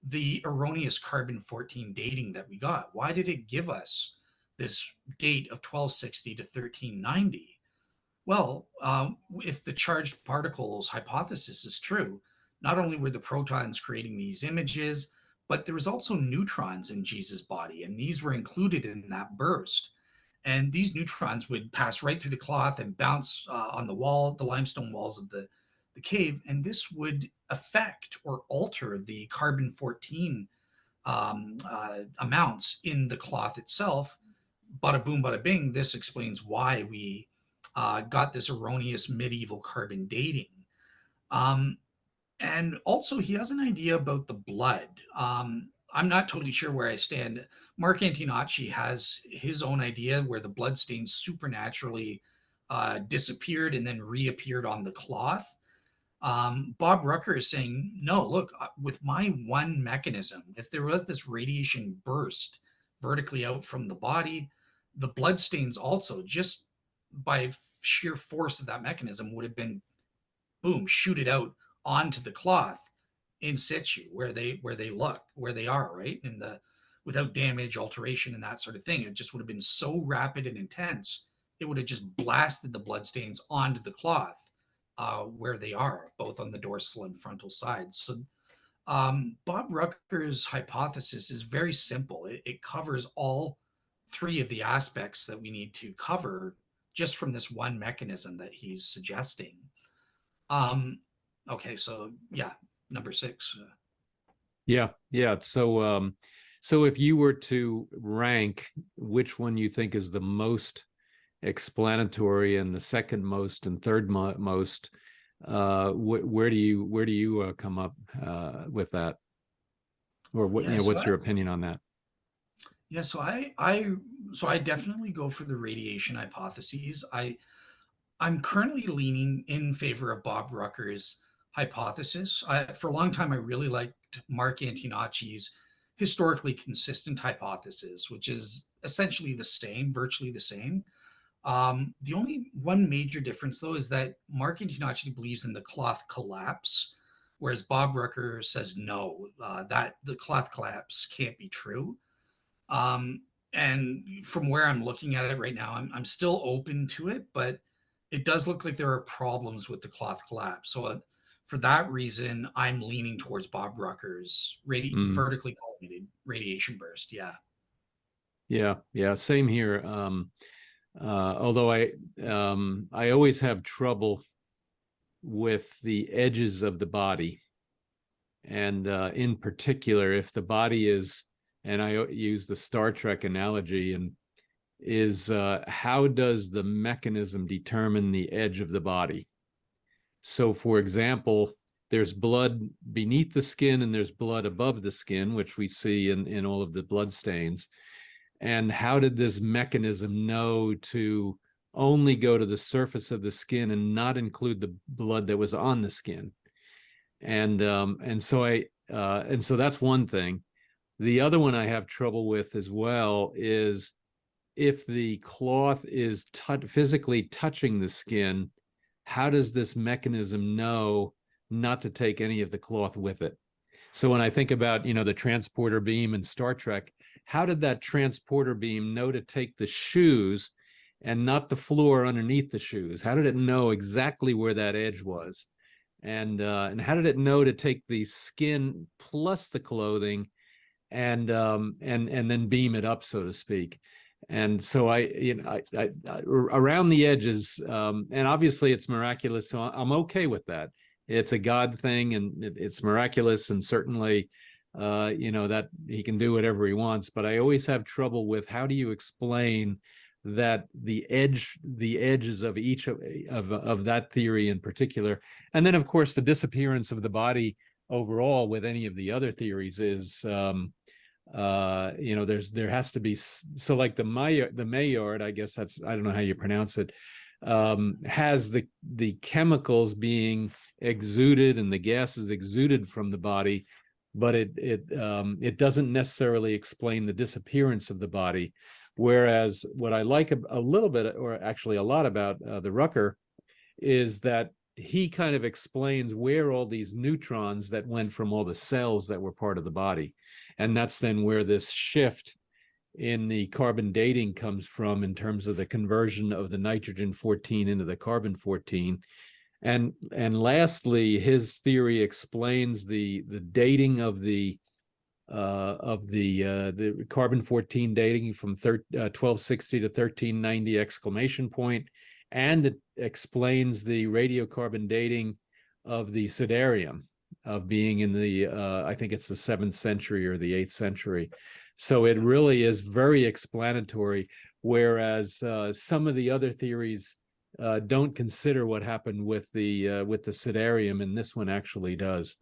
the erroneous carbon 14 dating that we got. Why did it give us this date of 1260 to 1390? Well, if the charged particles hypothesis is true, not only were the protons creating these images, but there was also neutrons in Jesus' body, and these were included in that burst. And these neutrons would pass right through the cloth and bounce on the wall, the limestone walls of the cave, and this would affect or alter the carbon 14 amounts in the cloth itself. Bada boom, bada bing, this explains why we got this erroneous medieval carbon dating. Um, and also, he has an idea about the blood. I'm not totally sure where I stand. Mark Antonacci has his own idea where the blood stains supernaturally disappeared and then reappeared on the cloth. Bob Rucker is saying, no, look, with my one mechanism, if there was this radiation burst vertically out from the body, the blood stains also, just by sheer force of that mechanism, would have been, boom, shoot it out onto the cloth in situ where they are, right? And without damage, alteration, and that sort of thing. It just would have been so rapid and intense, it would have just blasted the bloodstains onto the cloth where they are, both on the dorsal and frontal sides. So Bob Rucker's hypothesis is very simple. It covers all three of the aspects that we need to cover just from this one mechanism that he's suggesting. Okay, so yeah, number 6. Yeah, yeah. So if you were to rank which one you think is the most explanatory and the second most and third most, where do you come up with that, or what Yeah, what's your opinion on that? yeah, so I definitely go for the radiation hypotheses. I'm currently leaning in favor of Bob Rucker's hypothesis. For a long time, I really liked Mark Antonacci's historically consistent hypothesis, which is essentially the same, virtually the same. The only one major difference, though, is that Mark Antonacci believes in the cloth collapse, whereas Bob Rucker says no, that the cloth collapse can't be true. And from where I'm looking at it right now, I'm still open to it, but it does look like there are problems with the cloth collapse. So for that reason, I'm leaning towards Bob Rucker's vertically collimated radiation burst. Yeah. Yeah. Same here. Although I always have trouble with the edges of the body, and in particular, if the body is, and I use the Star Trek analogy, and is how does the mechanism determine the edge of the body? So, for example, there's blood beneath the skin and there's blood above the skin, which we see in all of the blood stains. And how did this mechanism know to only go to the surface of the skin and not include the blood that was on the skin? And so that's one thing. The other one I have trouble with as well is if the cloth is physically touching the skin, how does this mechanism know not to take any of the cloth with it? So when I think about, the transporter beam in Star Trek, how did that transporter beam know to take the shoes and not the floor underneath the shoes? How did it know exactly where that edge was? And how did it know to take the skin plus the clothing and then beam it up, so to speak? And so I around the edges, and obviously it's miraculous, so I'm okay with that. It's a God thing, and it's miraculous, and certainly, that he can do whatever he wants. But I always have trouble with how do you explain that the edges of each of that theory in particular, and then of course the disappearance of the body overall with any of the other theories is there has to be, so like the Maillard, I guess that's, I don't know how you pronounce it, has the chemicals being exuded and the gases exuded from the body, but it doesn't necessarily explain the disappearance of the body. Whereas what I like a little bit, or actually a lot, about the Rucker is that he kind of explains where all these neutrons that went from all the cells that were part of the body. And that's then where this shift in the carbon dating comes from, in terms of the conversion of the nitrogen 14 into the carbon 14. And lastly, his theory explains the dating of the carbon 14 dating from 1260 to 1390 exclamation point, and it explains the radiocarbon dating of the Sidarium, of being in the I think it's the 7th century or the 8th century. So it really is very explanatory, whereas some of the other theories don't consider what happened with the Sidarium, and this one actually does.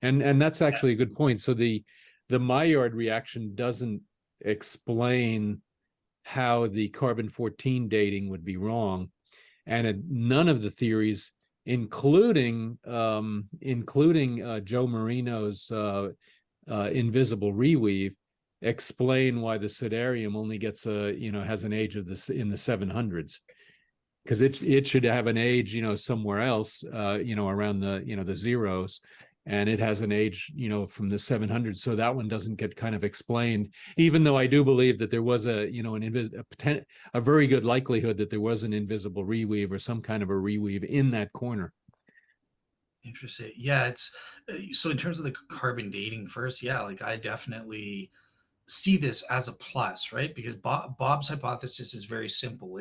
And that's actually a good point. So the Maillard reaction doesn't explain how the carbon 14 dating would be wrong, and none of the theories, including Joe Marino's invisible reweave, explain why the Sidarium only gets has an age of in the 700s, because it should have an age somewhere else around the zeros, and it has an age from the 700s. So that one doesn't get kind of explained, even though I do believe that there was a very good likelihood that there was an invisible reweave or some kind of a reweave in that corner. Interesting. Yeah, it's so in terms of the carbon dating first, yeah, like I definitely see this as a plus, right? Because Bob's hypothesis is very simple.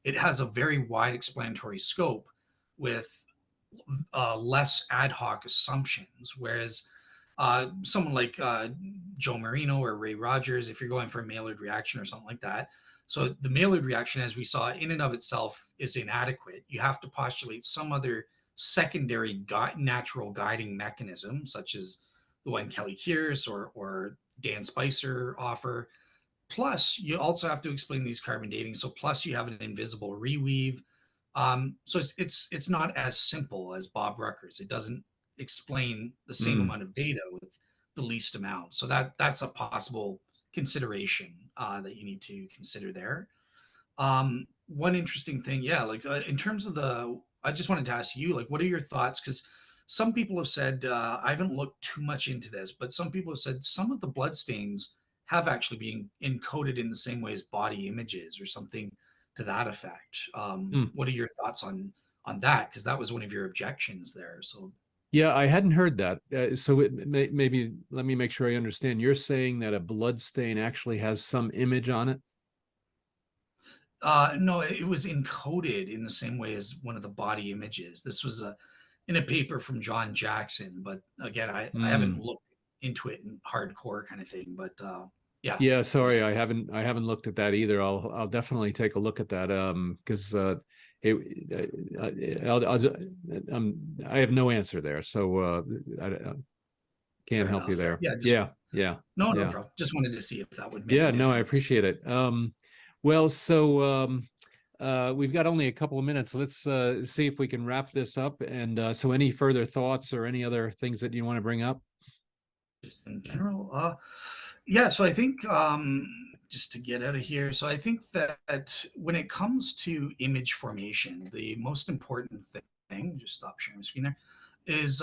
It has a very wide explanatory scope with less ad hoc assumptions, whereas someone like Joe Marino or Ray Rogers, if you're going for a Maillard reaction or something like that, so the Maillard reaction, as we saw, in and of itself is inadequate. You have to postulate some other secondary natural guiding mechanism, such as the one Kelly Kearse or Dan Spicer offer. Plus, you also have to explain these carbon dating. So, plus you have an invisible reweave. So it's not as simple as Bob Rucker's. It doesn't explain the same amount of data with the least amount. So that's a possible consideration that you need to consider there. One interesting thing, yeah, like in terms of I just wanted to ask you, like, what are your thoughts? Because some people have said, I haven't looked too much into this, but some people have said some of the blood stains have actually been encoded in the same way as body images or something to that effect. What are your thoughts on that? Because that was one of your objections there. So yeah, I hadn't heard that. So maybe let me make sure I understand. You're saying that a blood stain actually has some image on it? no, it was encoded in the same way as one of the body images. This was in a paper from John Jackson, but again, I haven't looked into it in hardcore kind of thing. But yeah. Yeah, sorry, I haven't looked at that either. I'll definitely take a look at that because I have no answer there, so I can't help you there. Yeah. No problem. Just wanted to see if that would make a Yeah, difference. no, I appreciate it. Well, so we've got only a couple of minutes. Let's see if we can wrap this up. And so any further thoughts or any other things that you want to bring up? Just in general, yeah. So I think just to get out of here, so I think that when it comes to image formation, the most important thing, just stop sharing the screen there, is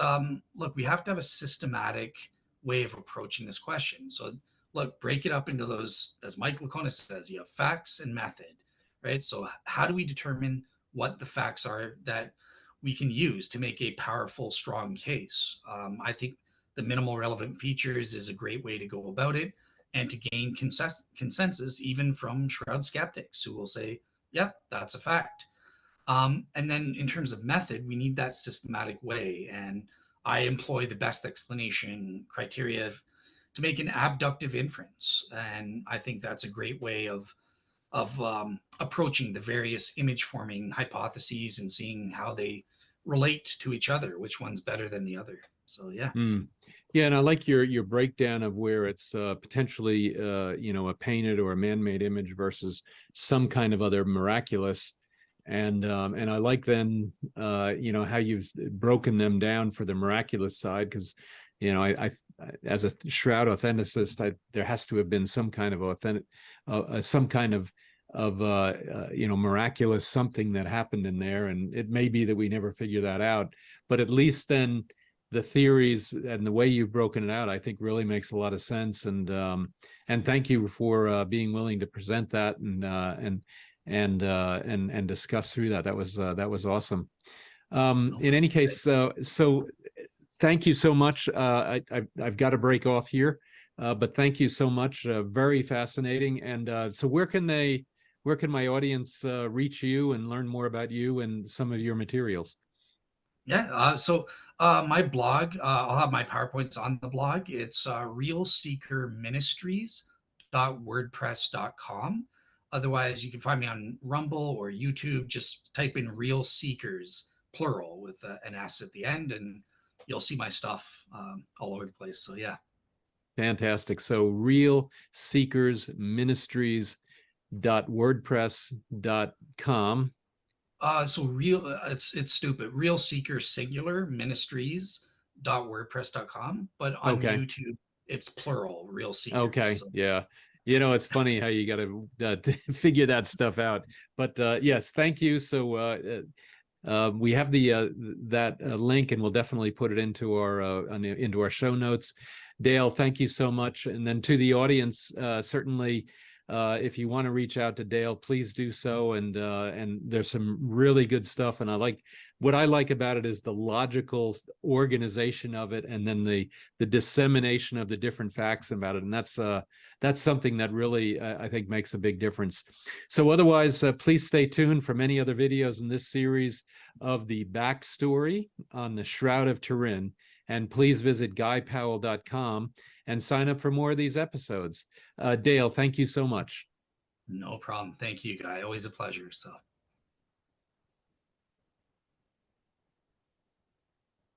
look, we have to have a systematic way of approaching this question. So look, break it up into those, as Mike Lacona says, you have facts and method, right? So how do we determine what the facts are that we can use to make a powerful, strong case? I think the minimal relevant features is a great way to go about it, and to gain consensus even from Shroud skeptics who will say, yeah, that's a fact. And then in terms of method, we need that systematic way. And I employ the best explanation criteria to make an abductive inference. And I think that's a great way of approaching the various image forming hypotheses and seeing how they relate to each other, which one's better than the other. So yeah. Yeah, and I like your breakdown of where it's potentially a painted or a man-made image versus some kind of other miraculous, and I like then how you've broken them down for the miraculous side, because I as a Shroud authenticist, there has to have been some kind of authentic, some kind of miraculous something that happened in there, and it may be that we never figure that out, but at least then the theories and the way you've broken it out, I think, really makes a lot of sense. And thank you for being willing to present that and discuss through that. That was awesome. In any case, so thank you so much. I've got to break off here, but thank you so much. Very fascinating. And so where can my audience reach you and learn more about you and some of your materials? Yeah. So my blog, I'll have my PowerPoints on the blog. It's realseekerministries.wordpress.com. Otherwise, you can find me on Rumble or YouTube. Just type in Real Seekers, plural, with an S at the end, and you'll see my stuff all over the place. So yeah. Fantastic. So Real Seekers Ministries.wordpress.com. So real, it's stupid. Real Seeker Singular Ministries.wordpress.com, but on YouTube it's plural, Real Seekers. Okay, so. Yeah. It's funny how you got to figure that stuff out. But yes, thank you. So we have that link, and we'll definitely put it into our show notes. Dale, thank you so much. And then to the audience, certainly, if you want to reach out to Dale, please do so. And there's some really good stuff. And what I like about it is the logical organization of it, and then the dissemination of the different facts about it. And that's something that really, I think, makes a big difference. So otherwise, please stay tuned for many other videos in this series of the backstory on the Shroud of Turin. And please visit GuyPowell.com and sign up for more of these episodes. Dale, thank you so much. No problem. Thank you, Guy. Always a pleasure. So.